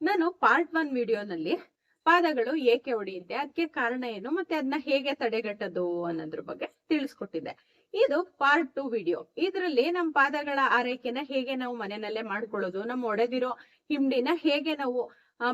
ನಾನು ಪಾರ್ಟ್ 1 ವಿಡಿಯೋನಲ್ಲಿ ಪಾದಗಳು ಏಕೆ ಒಡೆಯುತ್ತೆ, ಅದಕ್ಕೆ ಕಾರಣ ಏನು, ಮತ್ತೆ ಅದನ್ನ ಹೇಗೆ ತಡೆಗಟ್ಟೋದು ಅನ್ನೋದ್ರ ಬಗ್ಗೆ ತಿಳಿಸ್ಕೊಟ್ಟಿದ್ದೆ. ಇದು ಪಾರ್ಟ್ 2 ವಿಡಿಯೋ. ಇದರಲ್ಲಿ ನಮ್ಮ ಪಾದಗಳ ಆರೈಕೆನ ಹೇಗೆ ನಾವು ಮನೆಯಲ್ಲೇ ಮಾಡ್ಕೊಳ್ಳೋದು, ನಮ್ಮ ಒಡೆದಿರೋ ಹಿಂಡಿನ ಹೇಗೆ ನಾವು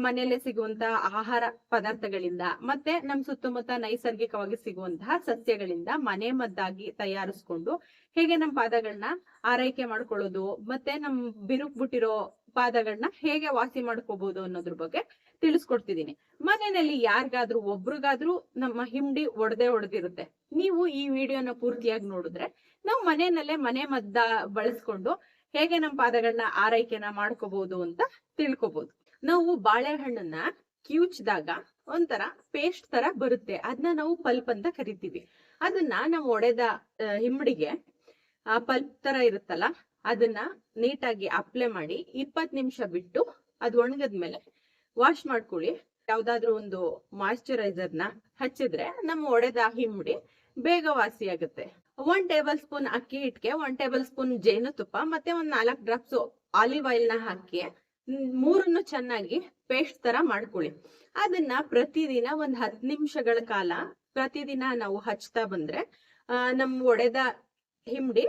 ಮನೆಯಲ್ಲೇ ಸಿಗುವಂತಹ ಆಹಾರ ಪದಾರ್ಥಗಳಿಂದ ಮತ್ತೆ ನಮ್ಮ ಸುತ್ತಮುತ್ತ ನೈಸರ್ಗಿಕವಾಗಿ ಸಿಗುವಂತಹ ಸಸ್ಯಗಳಿಂದ ಮನೆ ಮದ್ದಾಗಿ ತಯಾರಿಸ್ಕೊಂಡು ಹೇಗೆ ನಮ್ಮ ಪಾದಗಳನ್ನ ಆರೈಕೆ ಮಾಡ್ಕೊಳ್ಳೋದು, ಮತ್ತೆ ನಮ್ ಬಿರುಕ್ಬಿಟ್ಟಿರೋ ಪಾದಗಳನ್ನ ಹೇಗೆ ವಾಸಿ ಮಾಡ್ಕೋಬಹುದು ಅನ್ನೋದ್ರ ಬಗ್ಗೆ ತಿಳಿಸ್ಕೊಡ್ತಿದೀನಿ. ಮನೆಯಲ್ಲಿ ಯಾರಿಗಾದ್ರೂ ಒಬ್ರಿಗಾದ್ರೂ ನಮ್ಮ ಹಿಂಡಿ ಒಡೆದಿರುತ್ತೆ. ನೀವು ಈ ವಿಡಿಯೋನ ಪೂರ್ತಿಯಾಗಿ ನೋಡಿದ್ರೆ ನಾವು ಮನೆಯಲ್ಲೇ ಮನೆ ಮದ್ದ ಬಳಸ್ಕೊಂಡು ಹೇಗೆ ನಮ್ಮ ಪಾದಗಳನ್ನ ಆರೈಕೆನ ಮಾಡ್ಕೋಬಹುದು ಅಂತ ತಿಳ್ಕೊಬಹುದು. ನಾವು ಬಾಳೆಹಣ್ಣನ್ನ ಕಿವುಚಿದಾಗ ಒಂಥರ ಪೇಸ್ಟ್ ತರ ಬರುತ್ತೆ, ಅದನ್ನ ನಾವು ಪಲ್ಪ್ ಅಂತ ಕರಿತೀವಿ. ಅದನ್ನ ನಾವು ಒಡೆದ ಹಿಂಡಿಗೆ ಪಲ್ಪ್ ತರ ಇರುತ್ತಲ್ಲ, ಅದನ್ನ ನೀಟಾಗಿ ಅಪ್ಲೈ ಮಾಡಿ 20 ನಿಮಿಷ ಬಿಟ್ಟು ಅದು ಒಣಗದ್ಮೇಲೆ ವಾಶ್ ಮಾಡ್ಕೊಳ್ಳಿ. ಯಾವ್ದಾದ್ರು ಒಂದು ಮಾಯಿಶ್ಚರೈಸರ್ ನ ಹಚ್ಚಿದ್ರೆ ನಮ್ಮ ಒಡೆದ ಹಿಂಡಿ ಬೇಗ ವಾಸಿ ಆಗುತ್ತೆ. 1 ಟೇಬಲ್ ಸ್ಪೂನ್ ಅಕ್ಕಿ ಹಿಟ್ಟಿಗೆ 1 ಟೇಬಲ್ ಸ್ಪೂನ್ ಜೇನುತುಪ್ಪ ಮತ್ತೆ 4 ಡ್ರಾಪ್ಸ್ ಆಲಿವ್ ಆಯಿಲ್ ನ ಹಾಕಿ ಮೂರನ್ನು ಚೆನ್ನಾಗಿ ಪೇಸ್ಟ್ ತರ ಮಾಡ್ಕೊಳ್ಳಿ. ಅದನ್ನ ಪ್ರತಿದಿನ 10 ನಿಮಿಷಗಳ ಕಾಲ ಪ್ರತಿದಿನ ನಾವು ಹಚ್ತಾ ಬಂದ್ರೆ ನಮ್ ಒಡೆದ ಹಿಂಡಿ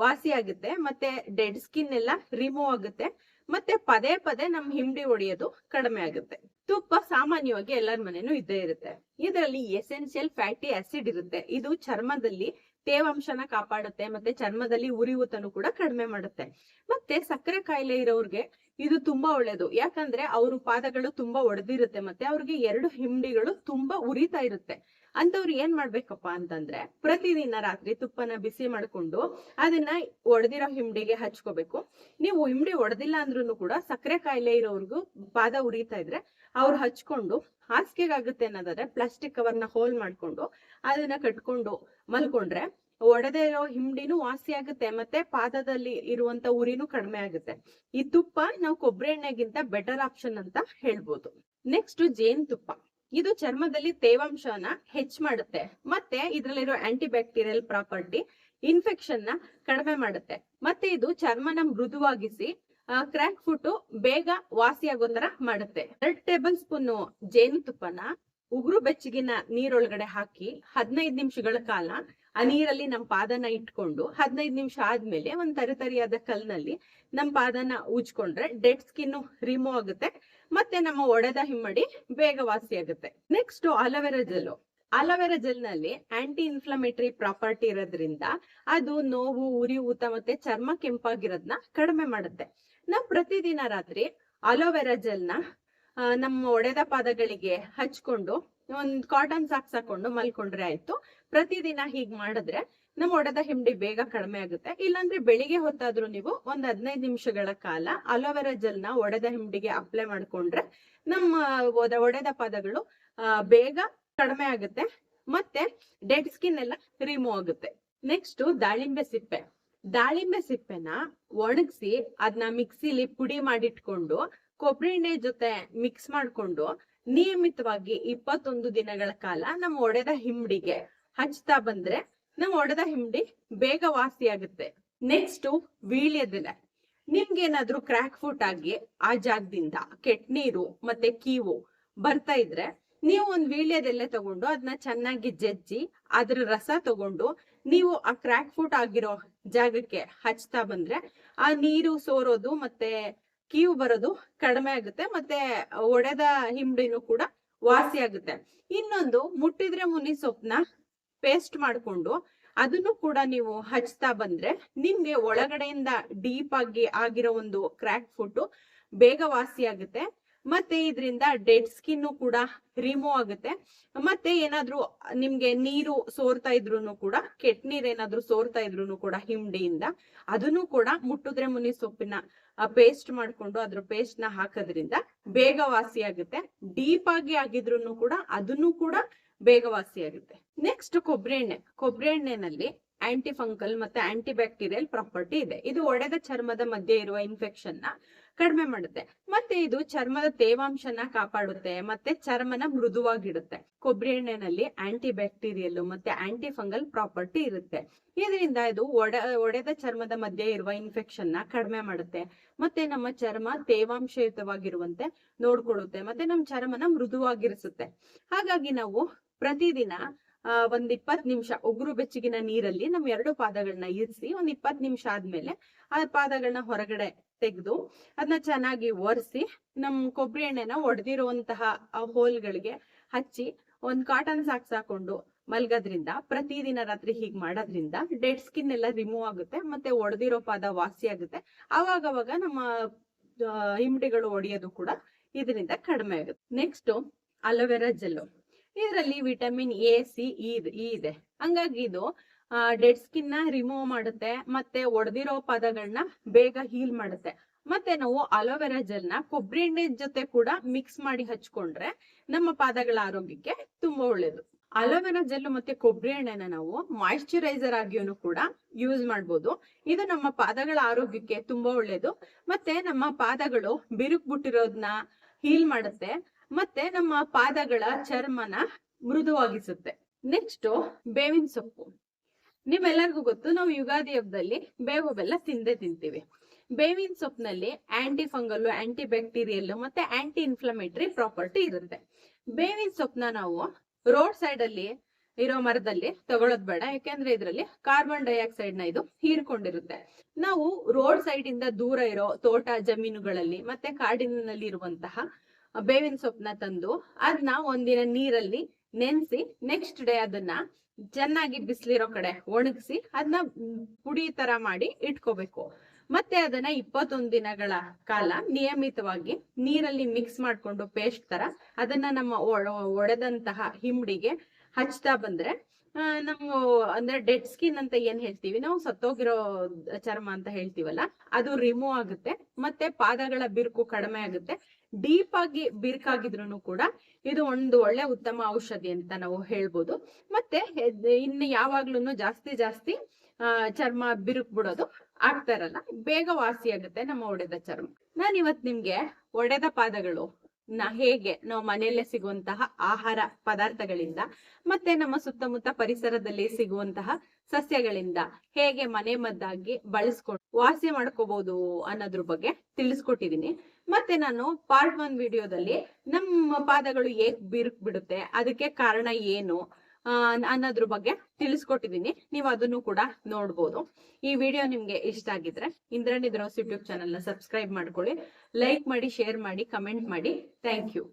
ವಾಸಿ ಆಗುತ್ತೆ, ಮತ್ತೆ ಡೆಡ್ ಸ್ಕಿನ್ ಎಲ್ಲ ರಿಮೂವ್ ಆಗುತ್ತೆ, ಮತ್ತೆ ಪದೇ ಪದೇ ನಮ್ ಹಿಂಡಿ ಒಡೆಯೋದು ಕಡಿಮೆ ಆಗುತ್ತೆ. ತುಪ್ಪ ಸಾಮಾನ್ಯವಾಗಿ ಎಲ್ಲರ ಮನೇನೂ ಇದ್ದೇ ಇರುತ್ತೆ. ಇದರಲ್ಲಿ ಎಸೆನ್ಷಿಯಲ್ ಫ್ಯಾಟಿ ಆಸಿಡ್ ಇರುತ್ತೆ. ಇದು ಚರ್ಮದಲ್ಲಿ ತೇವಾಂಶನ ಕಾಪಾಡುತ್ತೆ, ಮತ್ತೆ ಚರ್ಮದಲ್ಲಿ ಉರಿಯೂತನು ಕೂಡ ಕಡಿಮೆ ಮಾಡುತ್ತೆ. ಮತ್ತೆ ಸಕ್ಕರೆ ಕಾಯಿಲೆ ಇರೋರ್ಗೆ ಇದು ತುಂಬಾ ಒಳ್ಳೇದು. ಯಾಕಂದ್ರೆ ಅವ್ರ ಪಾದಗಳು ತುಂಬಾ ಒಡೆದಿರುತ್ತೆ, ಮತ್ತೆ ಅವ್ರಿಗೆ 2 ಹಿಂಡಿಗಳು ತುಂಬಾ ಉರಿತಾ ಇರುತ್ತೆ. ಅಂತವ್ರು ಏನ್ ಮಾಡ್ಬೇಕಪ್ಪ ಅಂತಂದ್ರೆ ಪ್ರತಿದಿನ ರಾತ್ರಿ ತುಪ್ಪನ ಬಿಸಿ ಮಾಡ್ಕೊಂಡು ಅದನ್ನ ಒಡೆದಿರೋ ಹಿಂಡಿಗೆ ಹಚ್ಕೋಬೇಕು. ನೀವು ಹಿಂಡಿ ಒಡೆದಿಲ್ಲ ಅಂದ್ರೂ ಕೂಡ ಸಕ್ಕರೆ ಕಾಯಿಲೆ ಇರೋರ್ಗು ಪಾದ ಉರಿತಾ ಇದ್ರೆ ಅವ್ರು ಹಚ್ಕೊಂಡು ಹಾಸಿಗೆಗಾಗುತ್ತೆ ಅನ್ನೋದಾದ್ರೆ ಪ್ಲಾಸ್ಟಿಕ್ ಕವರ್ನ ಹೋಲ್ ಮಾಡ್ಕೊಂಡು ಅದನ್ನ ಕಟ್ಕೊಂಡು ಮಲ್ಕೊಂಡ್ರೆ ಒಡೆದೇ ಇರೋ ಹಿಂಡಿನೂ ವಾಸಿ ಆಗುತ್ತೆ, ಮತ್ತೆ ಪಾದದಲ್ಲಿ ಇರುವಂತ ಉರಿನೂ ಕಡಿಮೆ ಆಗುತ್ತೆ. ಈ ತುಪ್ಪ ನಾವು ಕೊಬ್ಬರಿ ಎಣ್ಣೆಗಿಂತ ಬೆಟರ್ ಆಪ್ಷನ್ ಅಂತ ಹೇಳ್ಬೋದು. ನೆಕ್ಸ್ಟ್ ಜೇನುತುಪ್ಪ. ಇದು ಚರ್ಮದಲ್ಲಿ ತೇವಾಂಶನ ಹೆಚ್ಚು ಮಾಡುತ್ತೆ, ಮತ್ತೆ ಇದ್ರಲ್ಲಿರೋ ಆಂಟಿ ಬ್ಯಾಕ್ಟೀರಿಯಲ್ ಪ್ರಾಪರ್ಟಿ ಇನ್ಫೆಕ್ಷನ್ ನ ಕಡಿಮೆ ಮಾಡುತ್ತೆ, ಮತ್ತೆ ಇದು ಚರ್ಮನ ಮೃದುವಾಗಿಸಿ ಕ್ರ್ಯಾಕ್ ಫುಟ್ ಬೇಗ ವಾಸಿ ಆಗೋ ತರ ಮಾಡುತ್ತೆ. 2 ಟೇಬಲ್ ಸ್ಪೂನ್ ಜೇನುತುಪ್ಪನ ಉಗುರು ಬೆಚ್ಚಗಿನ ನೀರೊಳಗಡೆ ಹಾಕಿ 15 ನಿಮಿಷಗಳ ಕಾಲ ಆ ನೀರಲ್ಲಿ ನಮ್ಮ ಪಾದನ ಇಟ್ಕೊಂಡು 15 ನಿಮಿಷ ಆದ್ಮೇಲೆ ಒಂದ್ ತರಿತರಿಯಾದ ಕಲ್ನಲ್ಲಿ ನಮ್ಮ ಪಾದನ ಉಜ್ಕೊಂಡ್ರೆ ಡೆಡ್ ಸ್ಕಿನ್ ರಿಮೂವ್ ಆಗುತ್ತೆ, ಮತ್ತೆ ನಮ್ಮ ಒಡೆದ ಹಿಮ್ಮಡಿ ಬೇಗ ವಾಸಿ ಆಗುತ್ತೆ. Next aloe vera gel. Aloe vera gel ನಲ್ಲಿ ಆಂಟಿ ಇನ್ಫ್ಲಮೇಟರಿ ಪ್ರಾಪರ್ಟಿ ಇರೋದ್ರಿಂದ ಅದು ನೋವು, ಉರಿ, ಊತ ಮತ್ತೆ ಚರ್ಮ ಕೆಂಪಾಗಿರೋದನ್ನ ಕಡಿಮೆ ಮಾಡುತ್ತೆ. ನಾವು ಪ್ರತಿದಿನ ರಾತ್ರಿ ಅಲೋವೆರಾ ಜೆಲ್ ನ ನಮ್ಮ ಒಡೆದ ಪಾದಗಳಿಗೆ ಹಚ್ಕೊಂಡು ಒಂದ್ ಕಾಟನ್ ಸಾಕ್ಸ್ ಹಾಕೊಂಡು ಮಲ್ಕೊಂಡ್ರೆ ಆಯ್ತು. ಪ್ರತಿದಿನ ಹೀಗ್ ಮಾಡಿದ್ರೆ ನಮ್ಮ ಒಡೆದ ಹಿಂಡಿ ಬೇಗ ಕಡಿಮೆ ಆಗುತ್ತೆ. ಇಲ್ಲಾಂದ್ರೆ ಬೆಳಿಗ್ಗೆ ಹೊತ್ತಾದ್ರೂ ನೀವು ಒಂದ್ 15 ನಿಮಿಷಗಳ ಕಾಲ ಅಲೋವೆರಾ ಜೆಲ್ ನ ಒಡೆದ ಹಿಂಡಿಗೆ ಅಪ್ಲೈ ಮಾಡ್ಕೊಂಡ್ರೆ ನಮ್ಮ ಒಡೆದ ಪಾದಗಳು ಬೇಗ ಕಡಿಮೆ ಆಗುತ್ತೆ, ಮತ್ತೆ ಡೆಡ್ ಸ್ಕಿನ್ ಎಲ್ಲ ರಿಮೂವ್ ಆಗುತ್ತೆ. ನೆಕ್ಸ್ಟ್ ದಾಳಿಂಬೆ ಸಿಪ್ಪೆ. ದಾಳಿಂಬೆ ಸಿಪ್ಪೆನ ಒಣಗಿಸಿ ಅದನ್ನ ಮಿಕ್ಸಿಲಿ ಪುಡಿ ಮಾಡಿಟ್ಕೊಂಡು ಕೊಬ್ಬರಿ ಎಣ್ಣೆ ಜೊತೆ ಮಿಕ್ಸ್ ಮಾಡ್ಕೊಂಡು ನಿಯಮಿತವಾಗಿ 21 ದಿನಗಳ ಕಾಲ ನಮ್ಮ ಒಡೆದ ಹಿಂಡಿಗೆ ಹಚ್ತಾ ಬಂದ್ರೆ ನಮ್ಮ ಒಡೆದ ಹಿಂಡಿ ಬೇಗ ವಾಸಿ ಆಗುತ್ತೆ. ನೆಕ್ಸ್ಟ್ ವೀಳ್ಯದೆಲೆ. ನಿಮ್ಗೇನಾದ್ರೂ ಕ್ರ್ಯಾಕ್ ಫುಟ್ ಆಗಿ ಆ ಜಾಗದಿಂದ ಕೆಟ್ಟ ನೀರು ಮತ್ತೆ ಕೀವು ಬರ್ತಾ ಇದ್ರೆ ನೀವು ಒಂದ್ ವೀಳ್ಯದೆಲೆ ತಗೊಂಡು ಅದನ್ನ ಚೆನ್ನಾಗಿ ಜಜ್ಜಿ ಅದ್ರ ರಸ ತಗೊಂಡು ನೀವು ಆ ಕ್ರ್ಯಾಕ್ ಫುಟ್ ಆಗಿರೋ ಜಾಗಕ್ಕೆ ಹಚ್ತಾ ಬಂದ್ರೆ ಆ ನೀರು ಸೋರೋದು ಮತ್ತೆ ಕೀವು ಬರೋದು ಕಡಿಮೆ ಆಗುತ್ತೆ, ಮತ್ತೆ ಒಡೆದ ಹಿಂಡಿನೂ ಕೂಡ ವಾಸಿ ಆಗುತ್ತೆ. ಇನ್ನೊಂದು ಮುಟ್ಟಿದ್ರೆ ಮುನಿ ಸೊಪ್ಪನ್ನ ಪೇಸ್ಟ್ ಮಾಡ್ಕೊಂಡು ಅದನ್ನು ಕೂಡ ನೀವು ಹಚ್ತಾ ಬಂದ್ರೆ ನಿಮ್ಗೆ ಒಳಗಡೆಯಿಂದ ಡೀಪ್ ಆಗಿ ಆಗಿರೋ ಒಂದು ಕ್ರ್ಯಾಕ್ ಫುಟ್ ಬೇಗ ವಾಸಿ ಆಗುತ್ತೆ, ಮತ್ತೆ ಇದರಿಂದ ಡೆಡ್ ಸ್ಕಿನ್ ಕೂಡ ರಿಮೂವ್ ಆಗುತ್ತೆ. ಮತ್ತೆ ಏನಾದ್ರೂ ನಿಮ್ಗೆ ನೀರು ಸೋರ್ತಾ ಇದ್ರು ಕೂಡ, ಕೆಟ್ಟ ನೀರ್ ಏನಾದ್ರೂ ಸೋರ್ತಾ ಇದ್ರು ಕೂಡ ಹಿಂಡಿಯಿಂದ ಅದನ್ನು ಕೂಡ ಮುಟ್ಟಿದ್ರೆ ಮುನಿ ಸೊಪ್ಪಿನ ಪೇಸ್ಟ್ ಮಾಡ್ಕೊಂಡು ಅದ್ರ ಪೇಸ್ಟ್ ನ ಹಾಕೋದ್ರಿಂದ ಬೇಗ ವಾಸಿ ಆಗುತ್ತೆ. ಡೀಪ್ ಆಗಿ ಆಗಿದ್ರು ಕೂಡ ಅದನ್ನು ಕೂಡ ಬೇಗ ವಾಸಿ ಆಗುತ್ತೆ. ನೆಕ್ಸ್ಟ್ ಕೊಬ್ಬರಿ ಎಣ್ಣೆ. ಕೊಬ್ಬರಿ ಎಣ್ಣೆನಲ್ಲಿ ಆಂಟಿ ಫಂಗಲ್ ಮತ್ತೆ ಆಂಟಿ ಬ್ಯಾಕ್ಟೀರಿಯಲ್ ಪ್ರಾಪರ್ಟಿ ಇದೆ. ಇದು ಒಡೆದ ಚರ್ಮದ ಮಧ್ಯೆ ಇರುವ ಇನ್ಫೆಕ್ಷನ್ ನ ಕಡಿಮೆ ಮಾಡುತ್ತೆ. ಮತ್ತೆ ಇದು ಚರ್ಮದ ತೇವಾಂಶನ ಕಾಪಾಡುತ್ತೆ ಮತ್ತೆ ಚರ್ಮನ ಮೃದುವಾಗಿಡುತ್ತೆ. ಕೊಬ್ಬರಿ ಎಣ್ಣೆನಲ್ಲಿ ಆಂಟಿ ಬ್ಯಾಕ್ಟೀರಿಯಲ್ ಮತ್ತೆ ಆಂಟಿ ಫಂಗಲ್ ಪ್ರಾಪರ್ಟಿ ಇರುತ್ತೆ. ಇದರಿಂದ ಇದು ಒಡೆದ ಚರ್ಮದ ಮಧ್ಯೆ ಇರುವ ಇನ್ಫೆಕ್ಷನ್ ನ ಕಡಿಮೆ ಮಾಡುತ್ತೆ. ಮತ್ತೆ ನಮ್ಮ ಚರ್ಮ ತೇವಾಂಶಯುತವಾಗಿರುವಂತೆ ನೋಡ್ಕೊಳ್ಳುತ್ತೆ. ಮತ್ತೆ ನಮ್ಮ ಚರ್ಮನ ಮೃದುವಾಗಿರಿಸುತ್ತೆ. ಹಾಗಾಗಿ ನಾವು ಪ್ರತಿದಿನ ಒಂದ್ 20 ನಿಮಿಷ ಉಗುರು ಬೆಚ್ಚಗಿನ ನೀರಲ್ಲಿ ನಮ್ 2 ಪಾದಗಳನ್ನ ಇರಿಸಿ ಒಂದ್ 20 ನಿಮಿಷ ಆದ್ಮೇಲೆ ಆ ಪಾದಗಳನ್ನ ಹೊರಗಡೆ ತೆಗೆದು ಅದನ್ನ ಚೆನ್ನಾಗಿ ಒರೆಸಿ ನಮ್ ಕೊಬ್ಬರಿ ಎಣ್ಣೆನ ಒಡೆದಿರುವಂತಹ ಹೋಲ್ಗಳಿಗೆ ಹಚ್ಚಿ ಒಂದ್ ಕಾಟನ್ ಸಾಕ್ಸ್ ಹಾಕೊಂಡು ಮಲ್ಗೋದ್ರಿಂದ ಪ್ರತಿದಿನ ರಾತ್ರಿ ಹೀಗ್ ಮಾಡೋದ್ರಿಂದ ಡೆಡ್ ಸ್ಕಿನ್ ಎಲ್ಲ ರಿಮೂವ್ ಆಗುತ್ತೆ. ಮತ್ತೆ ಒಡೆದಿರೋ ಪಾದ ವಾಸಿ ಆಗುತ್ತೆ. ಅವಾಗವಾಗ ನಮ್ಮ ಹಿಮ್ಡಿಗಳು ಒಡೆಯೋದು ಕೂಡ ಇದರಿಂದ ಕಡಿಮೆ ಆಗುತ್ತೆ. Next aloe vera gel. ಇದರಲ್ಲಿ ವಿಟಮಿನ್ ಎ, ಸಿ, ಇ ಇದೆ. ಹಂಗಾಗಿ ಇದು ಡೆಡ್ ಸ್ಕಿನ್ ನ ರಿಮೂವ್ ಮಾಡುತ್ತೆ. ಮತ್ತೆ ಒಡೆದಿರೋ ಪಾದಗಳನ್ನ ಬೇಗ ಹೀಲ್ ಮಾಡುತ್ತೆ. ಮತ್ತೆ ನಾವು ಅಲೋವೆರಾ ಜೆಲ್ ನ ಕೊಬ್ಬರಿ ಎಣ್ಣೆ ಜೊತೆ ಕೂಡ ಮಿಕ್ಸ್ ಮಾಡಿ ಹಚ್ಕೊಂಡ್ರೆ ನಮ್ಮ ಪಾದಗಳ ಆರೋಗ್ಯಕ್ಕೆ ತುಂಬಾ ಒಳ್ಳೇದು. ಅಲೋವೆರಾ ಜೆಲ್ ಮತ್ತೆ ಕೊಬ್ಬರಿ ಎಣ್ಣೆನ ನಾವು ಮಾಯಿಶ್ಚರೈಸರ್ ಆಗಿಯೂ ಕೂಡ ಯೂಸ್ ಮಾಡ್ಬೋದು. ಇದು ನಮ್ಮ ಪಾದಗಳ ಆರೋಗ್ಯಕ್ಕೆ ತುಂಬಾ ಒಳ್ಳೇದು. ಮತ್ತೆ ನಮ್ಮ ಪಾದಗಳು ಬಿರುಕು ಬಿಟ್ಟಿರೋದನ್ನ ಹೀಲ್ ಮಾಡುತ್ತೆ. ಮತ್ತೆ ನಮ್ಮ ಪಾದಗಳ ಚರ್ಮನ ಮೃದುವಾಗಿಸುತ್ತೆ. ನೆಕ್ಸ್ಟ್ ಬೇವಿನ ಸೊಪ್ಪು. ನಿಮ್ಮೆಲ್ಲರಿಗೂ ಗೊತ್ತು, ನಾವು ಯುಗಾದಿ ಹಬ್ಬದಲ್ಲಿ ಬೇವು ಬೆಲ್ಲ ತಿಂತೀವಿ. ಬೇವಿನ ಸೊಪ್ಪಿನಲ್ಲಿ ಆಂಟಿ ಫಂಗಲ್, ಆಂಟಿ ಬ್ಯಾಕ್ಟೀರಿಯಲ್ ಮತ್ತೆ ಆಂಟಿ ಇನ್ಫ್ಲಮೇಟರಿ ಪ್ರಾಪರ್ಟಿ ಇರುತ್ತೆ. ಬೇವಿನ ಸೊಪ್ಪನ್ನ ನಾವು ರೋಡ್ ಸೈಡ್ ಅಲ್ಲಿ ಇರೋ ಮರದಲ್ಲಿ ತಗೊಳ್ಳೋದ್ ಬೇಡ. ಯಾಕೆಂದ್ರೆ ಇದರಲ್ಲಿ ಕಾರ್ಬನ್ ಡೈಆಕ್ಸೈಡ್ ನ ಇದು ಹೀರ್ಕೊಂಡಿರುತ್ತೆ. ನಾವು ರೋಡ್ ಸೈಡ್ ಇಂದ ದೂರ ಇರೋ ತೋಟ ಜಮೀನುಗಳಲ್ಲಿ ಮತ್ತೆ ಕಾಡಿನಲ್ಲಿ ಇರುವಂತಹ ಬೇವಿನ ಸೊಪ್ಪನ್ನ ತಂದು ಅದನ್ನ ಒಂದಿನ ನೀರಲ್ಲಿ ನೆನೆಸಿ ನೆಕ್ಸ್ಟ್ ಡೇ ಅದನ್ನ ಚೆನ್ನಾಗಿ ಬಿಸಿಲಿರೋ ಕಡೆ ಒಣಗಿಸಿ ಅದನ್ನ ಪುಡಿ ತರ ಮಾಡಿ ಇಟ್ಕೋಬೇಕು. ಮತ್ತೆ ಅದನ್ನ 21 ದಿನಗಳ ಕಾಲ ನಿಯಮಿತವಾಗಿ ನೀರಲ್ಲಿ ಮಿಕ್ಸ್ ಮಾಡ್ಕೊಂಡು ಪೇಸ್ಟ್ ತರ ಅದನ್ನ ನಮ್ಮ ಒಡೆದಂತಹ ಹಿಮ್ಡಿಗೆ ಹಚ್ತಾ ಬಂದ್ರೆ ನಮ್ಗೆ ಅಂದ್ರೆ ಡೆಡ್ ಸ್ಕಿನ್ ಅಂತ ಏನ್ ಹೇಳ್ತೀವಿ ನಾವು, ಸತ್ತೋಗಿರೋ ಚರ್ಮ ಅಂತ ಹೇಳ್ತೀವಲ್ಲ, ಅದು ರಿಮೂವ್ ಆಗುತ್ತೆ. ಮತ್ತೆ ಪಾದಗಳ ಬಿರುಕು ಕಡಿಮೆ ಆಗುತ್ತೆ. ಡೀಪ್ ಆಗಿ ಬಿರುಕಾಗಿದ್ರು ಕೂಡ ಇದು ಒಂದು ಒಳ್ಳೆ ಉತ್ತಮ ಔಷಧಿ ಅಂತ ನಾವು ಹೇಳ್ಬೋದು. ಮತ್ತೆ ಇನ್ನು ಯಾವಾಗ್ಲೂ ಜಾಸ್ತಿ ಚರ್ಮ ಬಿರುಕು ಬಿಡೋದು ಆಗ್ತಾ ಇರಲ್ಲ. ಬೇಗ ವಾಸಿ ಆಗುತ್ತೆ ನಮ್ಮ ಒಡೆದ ಚರ್ಮ. ನಾನು ಇವತ್ತು ನಿಮ್ಗೆ ಒಡೆದ ಪಾದಗಳು ಹೇಗೆ ನಾವು ಮನೆಯಲ್ಲೇ ಸಿಗುವಂತಹ ಆಹಾರ ಪದಾರ್ಥಗಳಿಂದ ಮತ್ತೆ ನಮ್ಮ ಸುತ್ತಮುತ್ತ ಪರಿಸರದಲ್ಲಿ ಸಿಗುವಂತಹ ಸಸ್ಯಗಳಿಂದ ಹೇಗೆ ಮನೆ ಮದ್ದಾಗಿ ಬಳಸ್ಕೊಂಡು ವಾಸಿ ಮಾಡ್ಕೋಬಹುದು ಅನ್ನೋದ್ರ ಬಗ್ಗೆ ತಿಳಿಸ್ಕೊಟ್ಟಿದೀನಿ. ಮತ್ತೆ ನಾನು ಪಾರ್ಟ್ 1 ವಿಡಿಯೋದಲ್ಲಿ ನಮ್ಮ ಪಾದಗಳು ಹೇಗ್ ಬಿರುಕು ಬಿಡುತ್ತೆ, ಅದಕ್ಕೆ ಕಾರಣ ಏನು ಅನ್ನೋದ್ರ ಬಗ್ಗೆ ತಿಳಿಸ್ಕೊಟ್ಟಿದೀನಿ. ನೀವು ಅದನ್ನು ಕೂಡ ನೋಡ್ಬೋದು. ಈ ವಿಡಿಯೋ ನಿಮ್ಗೆ ಇಷ್ಟ ಆಗಿದ್ರೆ ಇಂದ್ರಾಣಿ ದ್ರೌಸ್ ಯೂಟ್ಯೂಬ್ ಚಾನಲ್ ನ ಸಬ್ಸ್ಕ್ರೈಬ್ ಮಾಡ್ಕೊಳ್ಳಿ, ಲೈಕ್ ಮಾಡಿ, ಶೇರ್ ಮಾಡಿ, ಕಮೆಂಟ್ ಮಾಡಿ. Thank you.